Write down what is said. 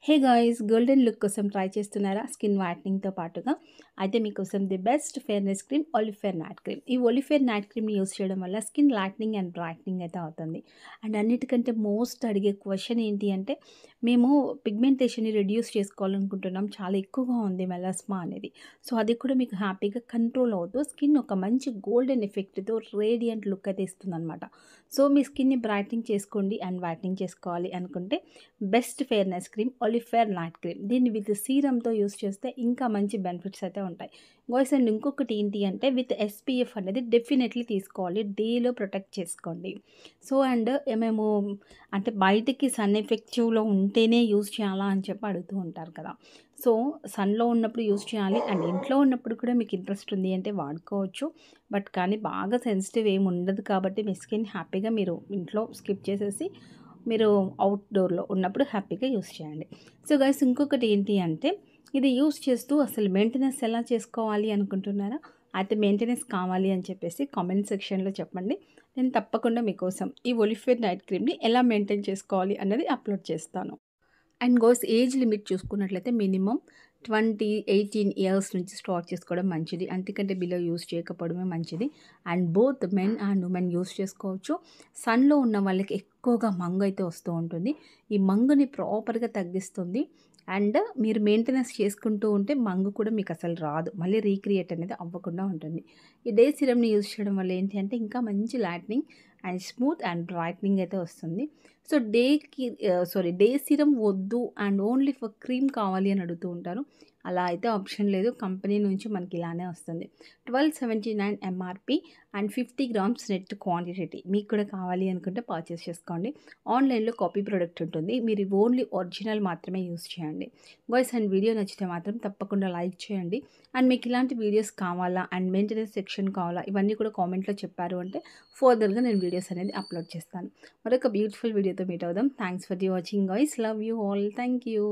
హే guys, golden look కోసం try చేస్తున్నారా? Skin వైట్నింగ్తో పాటుగా అయితే మీకోసం the best fairness cream Olifair night cream. ఈ ఒలిఫేర్ నైట్ క్రీమ్ని యూస్ చేయడం వల్ల స్కిన్ లైట్నింగ్ అండ్ బ్రైట్నింగ్ అయితే అవుతుంది. అండ్ అన్నిటికంటే మోస్ట్ అడిగే క్వశ్చన్ ఏంటి అంటే, మేము పిగ్మెంటేషన్ని రెడ్యూస్ చేసుకోవాలనుకుంటున్నాం, చాలా ఎక్కువగా ఉంది మెలాస్మా అనేది. సో అది కూడా మీకు హ్యాపీగా కంట్రోల్ అవుతూ స్కిన్ ఒక మంచి గోల్డెన్ ఎఫెక్ట్తో రేడియంట్ లుక్ అయితే ఇస్తుందన్నమాట. సో మీ స్కిన్ని బ్రైట్నింగ్ చేసుకోండి అండ్ వైట్నింగ్ చేసుకోవాలి అనుకుంటే best fairness cream Olifair night cream. దీన్ని విత్ సీరమ్తో యూస్ చేస్తే ఇంకా మంచి బెనిఫిట్స్ అయితే ఉంటాయి గాయ్స్. అండ్ ఇంకొకటి ఏంటి అంటే, విత్ ఎస్పీఎఫ్ అనేది డెఫినెట్లీ తీసుకోవాలి, డేలో ప్రొటెక్ట్ చేసుకోండి. సో అండ్ మేము అంటే బయటికి సన్ ఎఫెక్టివ్లో ఉంటేనే యూస్ చేయాలా అని చెప్పి అడుగుతూ ఉంటారు కదా. సో సన్లో ఉన్నప్పుడు యూస్ చేయాలి అండ్ ఇంట్లో ఉన్నప్పుడు కూడా మీకు ఇంట్రెస్ట్ ఉంది అంటే వాడుకోవచ్చు. బట్ కానీ బాగా సెన్సిటివ్ ఏమి ఉండదు కాబట్టి మీ స్కిన్ హ్యాపీగా మీరు ఇంట్లో స్కిప్ చేసేసి మీరు అవుట్‌డోర్‌లో ఉన్నప్పుడు హ్యాపీగా యూస్ చేయండి. సో గైస్, ఇంకొకటి ఏంటి అంటే, ఇది యూస్ చేస్తూ అసలు మెయింటెనెన్స్ ఎలా చేసుకోవాలి అనుకుంటున్నారా? అయితే మెయింటెనెన్స్ కావాలి అని చెప్పేసి కామెంట్ సెక్షన్‌లో చెప్పండి. నేను తప్పకుండా మీకోసం ఈ ఒలిఫేర్ నైట్ క్రీమ్‌ని ఎలా మెయింటైన్ చేసుకోవాలి అన్నది అప్లోడ్ చేస్తాను. అండ్ గర్ల్స్ ఏజ్ లిమిట్ చూసుకున్నట్లయితే మినిమమ్ 18 ఇయర్స్ నుంచి స్టార్ట్ చేసుకోవడం మంచిది. అంతకంటే బిలో యూస్ చేయకపోవడమే మంచిది. And both men and women use చేసుకోవచ్చు. సన్‌లో ఉన్న వాళ్ళకి ఎక్కువగా మంగు అయితే వస్తూ ఉంటుంది. ఈ మంగుని ప్రాపర్‌గా తగ్గిస్తుంది. అండ్ మీరు మెయింటెనెన్స్ చేసుకుంటూ ఉంటే మంగు కూడా మీకు అసలు రాదు. మళ్ళీ రీక్రియేట్ అనేది అవ్వకుండా ఉంటుంది. ఈ డే సీరమ్‌ని యూజ్ చేయడం వల్ల ఏంటి అంటే, ఇంకా మంచి lightning and smooth and brightening అయితే వస్తుంది. సో డే సీరమ్ వద్దు అండ్ ఓన్లీ ఫర్ క్రీమ్ కావాలి అని అడుగుతూ ఉంటారు. అలా అయితే ఆప్షన్ లేదు. కంపెనీ నుంచి మనకి ఇలానే వస్తుంది. 1279 MRP and 50 grams net quantity. మీకు కూడా కావాలి అనుకుంటే పర్చేస్ చేసుకోండి. ఆన్లైన్‌లో కాపీ ప్రొడక్ట్ ఉంటుంది. మీరు ఓన్లీ ఒరిజినల్ మాత్రమే యూస్ చేయండి. గాయ్స్, అండ్ వీడియో నచ్చితే మాత్రం తప్పకుండా లైక్ చేయండి. అండ్ మీకు ఇలాంటి వీడియోస్ కావాలా అండ్ మెయింటెనెన్స్ సెక్షన్ కావాలా, ఇవన్నీ కూడా కామెంట్‌లో చెప్పారు అంటే ఫర్దర్‌గా నేను వీడియోస్ అనేది అప్లోడ్ చేస్తాను. మరొక బ్యూటిఫుల్ వీడియోతో మీట్ అవుదాం. Thanks for the watching guys. Love you all. Thank you.